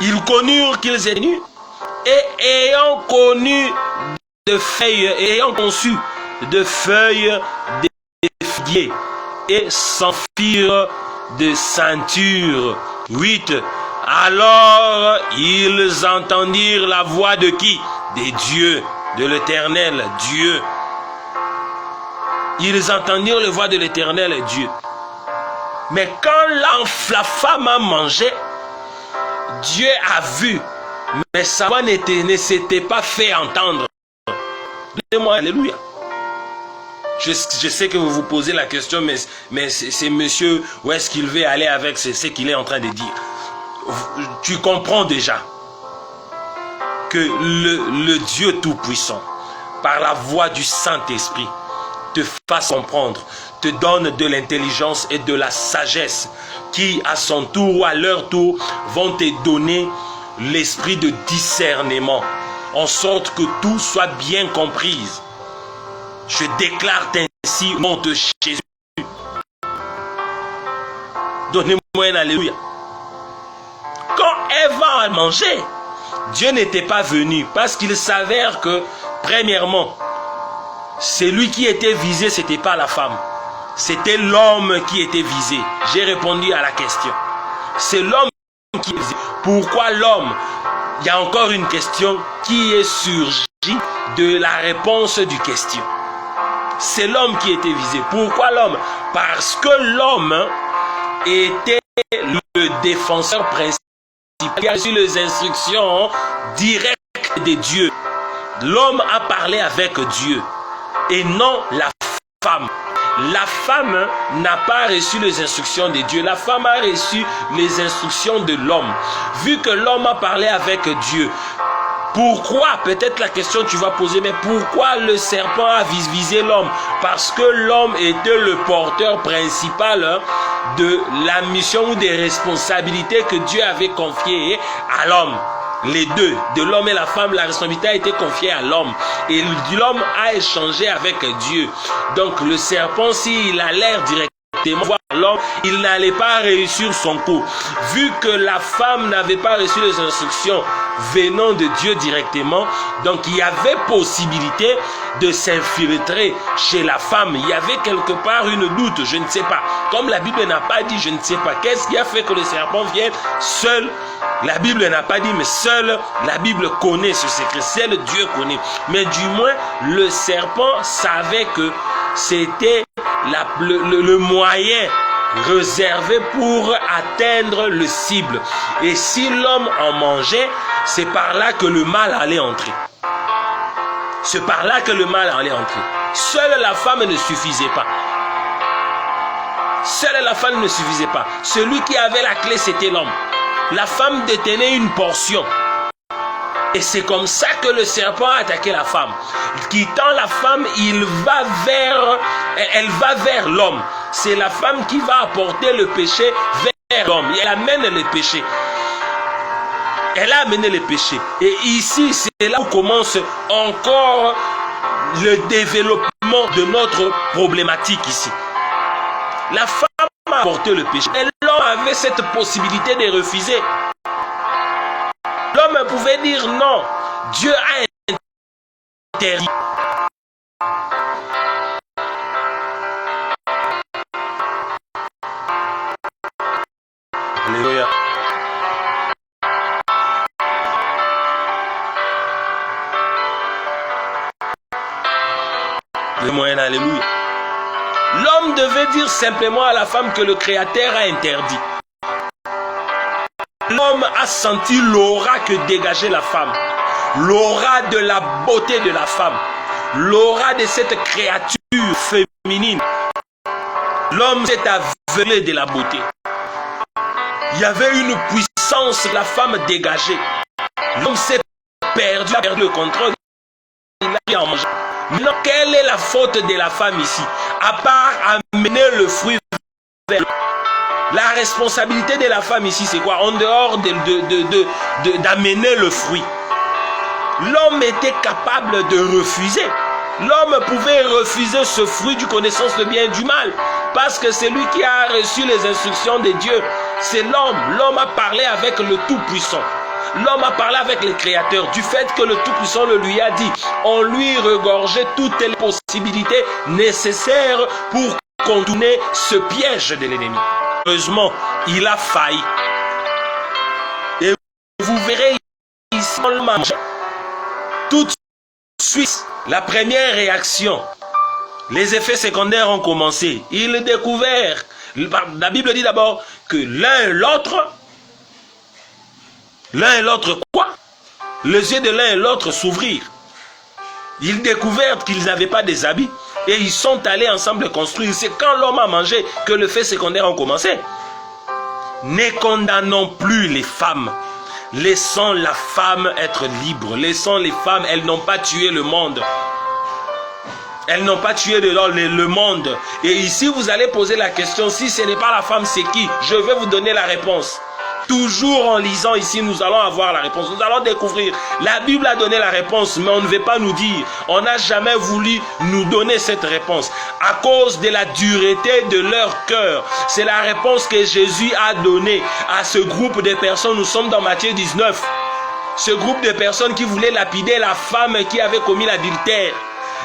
Ils connurent qu'ils étaient nus et ayant connu de feuilles, ayant conçu de feuilles de figuier et s'enfirent de ceinture. 8. Alors ils entendirent la voix de qui? Des dieux, de l'Éternel, Dieu. Ils entendirent la voix de l'Éternel, Dieu. Mais quand la femme a mangé, Dieu a vu, mais sa voix ne s'était pas fait entendre. Donnez-moi, alléluia. Je sais que vous vous posez la question, mais c'est monsieur, où est-ce qu'il veut aller avec ce qu'il est en train de dire? Tu comprends déjà que le Dieu Tout-Puissant, par la voix du Saint-Esprit, te fasse comprendre, te donne de l'intelligence et de la sagesse qui, à son tour ou à leur tour, vont te donner l'esprit de discernement, en sorte que tout soit bien compris. Je déclare ainsi au nom de Jésus. Donnez-moi un alléluia. Quand Ève a mangé, Dieu n'était pas venu parce qu'il s'avère que, premièrement, celui qui était visé, ce n'était pas la femme. C'était l'homme qui était visé. J'ai répondu à la question. C'est l'homme qui est visé. Pourquoi l'homme? Il y a encore une question qui est surgie de la réponse du question. C'est l'homme qui était visé. Pourquoi l'homme? Parce que l'homme était le défenseur principal. Il a reçu les instructions directes de Dieu. L'homme a parlé avec Dieu et non la femme. La femme n'a pas reçu les instructions de Dieu. La femme a reçu les instructions de l'homme. Vu que l'homme a parlé avec Dieu, pourquoi, peut-être la question que tu vas poser, mais pourquoi le serpent a visé l'homme? Parce que l'homme était le porteur principal de la mission ou des responsabilités que Dieu avait confiées à l'homme. Les deux, de l'homme et la femme, la responsabilité a été confiée à l'homme. Et l'homme a échangé avec Dieu. Donc le serpent, s'il a l'air directement voir l'homme, il n'allait pas réussir son coup. Vu que la femme n'avait pas reçu les instructions venant de Dieu directement, donc il y avait possibilité de s'infiltrer chez la femme. Il y avait quelque part une doute, je ne sais pas. Comme la Bible n'a pas dit, je ne sais pas. Qu'est-ce qui a fait que le serpent vienne seul? La Bible n'a pas dit, mais seul la Bible connaît ce secret. Seul Dieu connaît. Mais du moins, le serpent savait que c'était le moyen réservé pour atteindre le cible. Et si l'homme en mangeait, c'est par là que le mal allait entrer. C'est par là que le mal allait entrer. Seule la femme ne suffisait pas. Seule la femme ne suffisait pas. Celui qui avait la clé, c'était l'homme. La femme détenait une portion. Et c'est comme ça que le serpent a attaqué la femme. Quittant la femme, elle va vers l'homme. C'est la femme qui va apporter le péché vers l'homme. Elle amène le péché. Elle a amené le péché. Et ici, c'est là où commence encore le développement de notre problématique ici. La femme a porté le péché. Et l'homme avait cette possibilité de refuser. L'homme pouvait dire non. Dieu a interdit. Alléluia. Le moyen, alléluia. L'homme devait dire simplement à la femme que le Créateur a interdit. L'homme a senti l'aura que dégageait la femme. L'aura de la beauté de la femme. L'aura de cette créature féminine. L'homme s'est aveuglé de la beauté. Il y avait une puissance que la femme dégageait. L'homme s'est perdu, a perdu le contrôle. Il n'a rien mangé. Maintenant, quelle est la faute de la femme ici? À part amener le fruit vers la responsabilité de la femme ici, c'est quoi? En dehors d'amener le fruit. L'homme était capable de refuser. L'homme pouvait refuser ce fruit du connaissance du bien et du mal. Parce que c'est lui qui a reçu les instructions de Dieu. C'est l'homme. L'homme a parlé avec le Tout-Puissant. L'homme a parlé avec le Créateur. Du fait que le Tout-Puissant le lui a dit, on lui regorgeait toutes les possibilités nécessaires pour contourner ce piège de l'ennemi. Heureusement, il a failli. Et vous verrez ici, on le mange. Tout de suite, la première réaction, les effets secondaires ont commencé. Il a découvert, la Bible dit d'abord que l'un et l'autre quoi? Les yeux de l'un et l'autre s'ouvrirent. Ils découvrirent qu'ils n'avaient pas des habits et ils sont allés ensemble construire. C'est quand l'homme a mangé que les effets secondaires ont commencé. Ne condamnons plus les femmes. Laissons la femme être libre. Laissons les femmes, elles n'ont pas tué le monde. Elles n'ont pas tué le monde. Et ici, vous allez poser la question, si ce n'est pas la femme, c'est qui? Je vais vous donner la réponse. Toujours en lisant ici, nous allons avoir la réponse. Nous allons découvrir. La Bible a donné la réponse, mais on ne veut pas nous dire. On n'a jamais voulu nous donner cette réponse. À cause de la dureté de leur cœur. C'est la réponse que Jésus a donnée à ce groupe de personnes. Nous sommes dans Matthieu 19. Ce groupe de personnes qui voulaient lapider la femme qui avait commis l'adultère.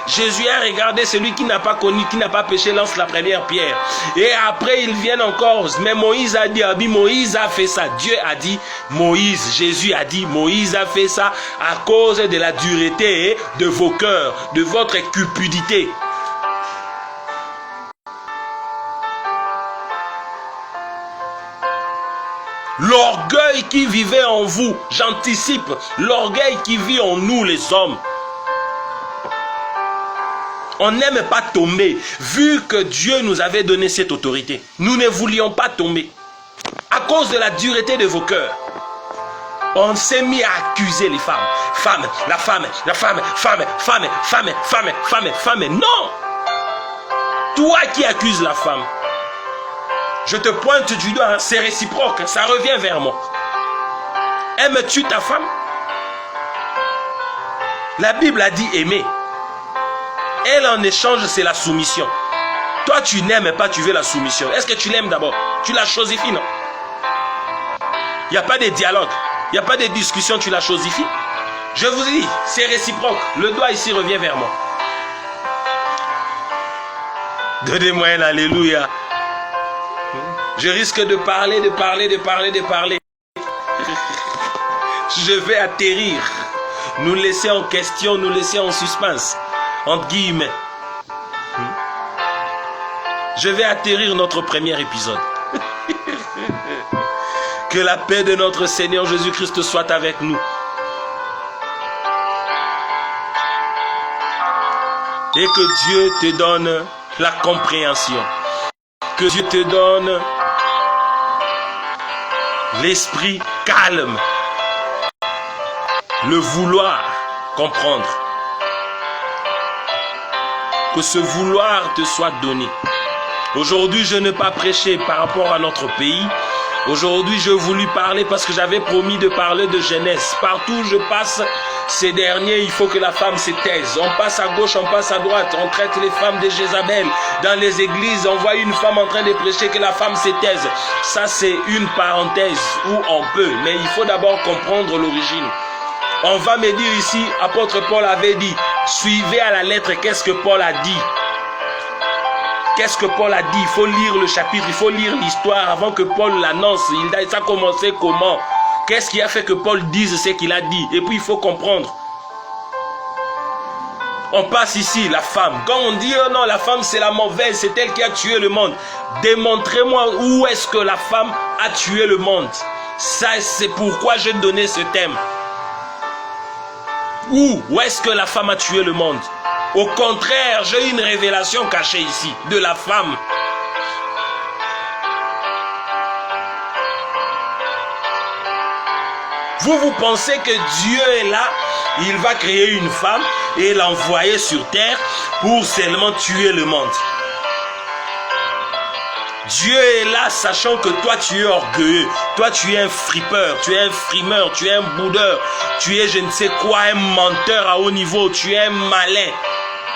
Jésus a regardé celui qui n'a pas connu, qui n'a pas péché, lance la première pierre. Et après, ils viennent encore. Mais Moïse a dit, Moïse a fait ça. Dieu a dit, Moïse, Jésus a dit, Moïse a fait ça à cause de la dureté de vos cœurs, de votre cupidité. L'orgueil qui vivait en vous, j'anticipe, l'orgueil qui vit en nous les hommes. On n'aime pas tomber, vu que Dieu nous avait donné cette autorité. Nous ne voulions pas tomber. À cause de la dureté de vos cœurs, on s'est mis à accuser les femmes. Femme, la femme, la femme, femme, femme, femme, femme, femme, femme. Non! Toi qui accuses la femme, je te pointe du doigt, c'est réciproque, ça revient vers moi. Aimes-tu ta femme? La Bible a dit aimer. Elle, en échange, c'est la soumission. Toi, tu n'aimes pas, tu veux la soumission. Est-ce que tu l'aimes d'abord? Tu la chosifies, non? Il n'y a pas de dialogue. Il n'y a pas de discussion, tu la chosifies. Je vous dis, c'est réciproque. Le doigt ici revient vers moi. Donnez-moi un alléluia. Je risque de parler. Je vais atterrir. Nous laisser en question, nous laisser en suspense. Entre guillemets. Je vais atterrir notre premier épisode. Que la paix de notre Seigneur Jésus-Christ soit avec nous. Et que Dieu te donne la compréhension. Que Dieu te donne l'esprit calme. Le vouloir comprendre. Que ce vouloir te soit donné. Aujourd'hui, je n'ai pas prêché par rapport à notre pays. Aujourd'hui, je voulus parler parce que j'avais promis de parler de jeunesse. Partout où je passe, ces derniers, il faut que la femme se taise. On passe à gauche, on passe à droite, on traite les femmes de Jézabel. Dans les églises, on voit une femme en train de prêcher que la femme se taise. Ça, c'est une parenthèse où on peut, mais il faut d'abord comprendre l'origine. On va me dire ici, apôtre Paul avait dit, suivez à la lettre qu'est-ce que Paul a dit. Qu'est-ce que Paul a dit? Il faut lire le chapitre, il faut lire l'histoire avant que Paul l'annonce. Ça a commencé comment? Qu'est-ce qui a fait que Paul dise ce qu'il a dit? Et puis il faut comprendre. On passe ici, la femme. Quand on dit, oh non, la femme c'est la mauvaise, c'est elle qui a tué le monde. Démontrez-moi où est-ce que la femme a tué le monde. Ça, c'est pourquoi j'ai donné ce thème. Où est-ce que la femme a tué le monde? Au contraire, j'ai une révélation cachée ici, de la femme. Vous pensez que Dieu est là, il va créer une femme et l'envoyer sur terre pour seulement tuer le monde. Dieu est là sachant que toi tu es orgueilleux, toi tu es un fripeur, tu es un frimeur, tu es un boudeur, tu es je ne sais quoi, un menteur à haut niveau, tu es un malin.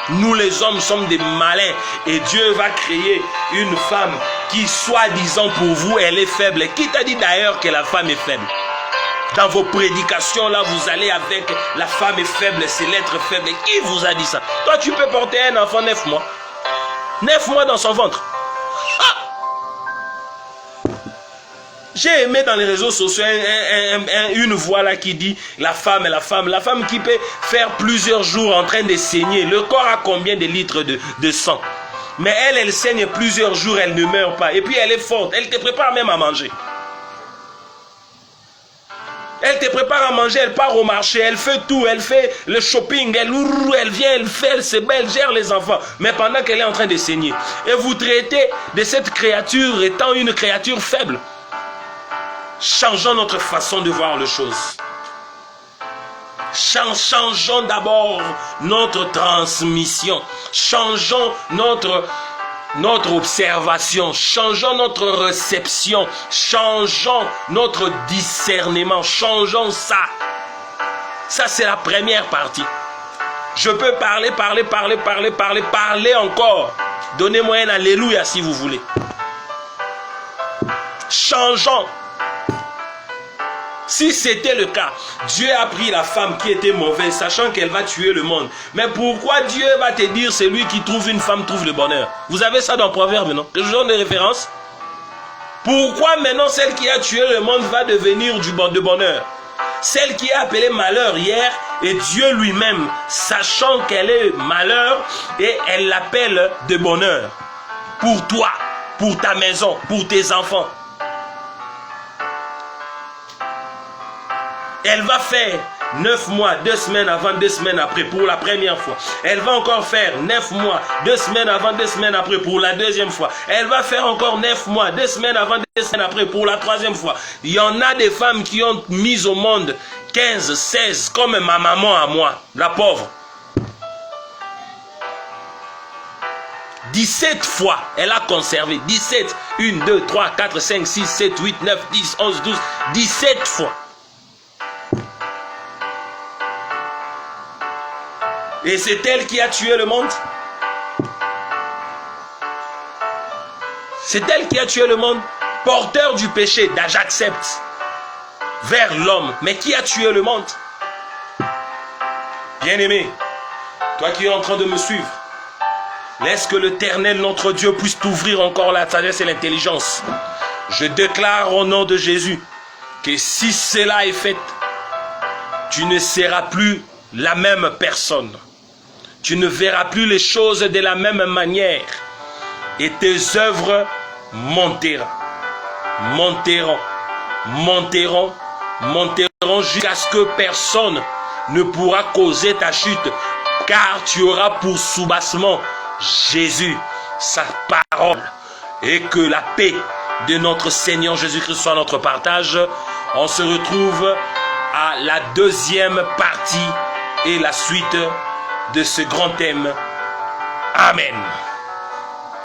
Nous les hommes sommes des malins et Dieu va créer une femme qui soi-disant pour vous elle est faible. Qui t'a dit d'ailleurs que la femme est faible? Dans vos prédications là vous allez avec la femme est faible, c'est l'être faible. Qui vous a dit ça? Toi tu peux porter un enfant 9 mois. 9 mois dans son ventre. Ah! J'ai aimé dans les réseaux sociaux une voix là qui dit la femme qui peut faire plusieurs jours en train de saigner. Le corps a combien de litres de sang? Mais elle saigne plusieurs jours, elle ne meurt pas. Et puis elle est forte, elle te prépare même à manger. Elle te prépare à manger, elle part au marché, elle fait tout, elle fait le shopping, elle vient, elle fait, elle se bat, elle gère les enfants. Mais pendant qu'elle est en train de saigner. Et vous traitez de cette créature étant une créature faible. Changeons notre façon de voir les choses. Changeons d'abord notre transmission. Changeons notre observation. Changeons notre réception. Changeons notre discernement. Changeons ça. Ça, c'est la première partie. Je peux parler encore. Donnez-moi un alléluia si vous voulez. Changeons. Si c'était le cas, Dieu a pris la femme qui était mauvaise, sachant qu'elle va tuer le monde. Mais pourquoi Dieu va te dire celui qui trouve une femme trouve le bonheur? Vous avez ça dans Proverbe, non? Je vous donne des références. Pourquoi maintenant celle qui a tué le monde va devenir de bonheur? Celle qui a appelé malheur hier est Dieu lui-même, sachant qu'elle est malheur et elle l'appelle de bonheur. Pour toi, pour ta maison, pour tes enfants. Elle va faire 9 mois, 2 semaines avant, 2 semaines après pour la première fois. Elle va encore faire 9 mois, 2 semaines avant, 2 semaines après pour la deuxième fois. Elle va faire encore 9 mois, 2 semaines avant, 2 semaines après pour la troisième fois. Il y en a des femmes qui ont mis au monde 15, 16, comme ma maman à moi, la pauvre. 17 fois, elle a conservé. 17, 1, 2, 3, 4, 5, 6, 7, 8, 9, 10, 11, 12, 17 fois. Et c'est elle qui a tué le monde. C'est elle qui a tué le monde. Porteur du péché, j'accepte. Vers l'homme. Mais qui a tué le monde? Bien-aimé, toi qui es en train de me suivre, laisse que l'Éternel, notre Dieu, puisse t'ouvrir encore la sagesse et l'intelligence. Je déclare au nom de Jésus que si cela est fait, tu ne seras plus la même personne. Tu ne verras plus les choses de la même manière. Et tes œuvres monteront jusqu'à ce que personne ne pourra causer ta chute. Car tu auras pour soubassement Jésus, sa parole. Et que la paix de notre Seigneur Jésus-Christ soit notre partage. On se retrouve à la deuxième partie et la suite de ce grand thème. Amen.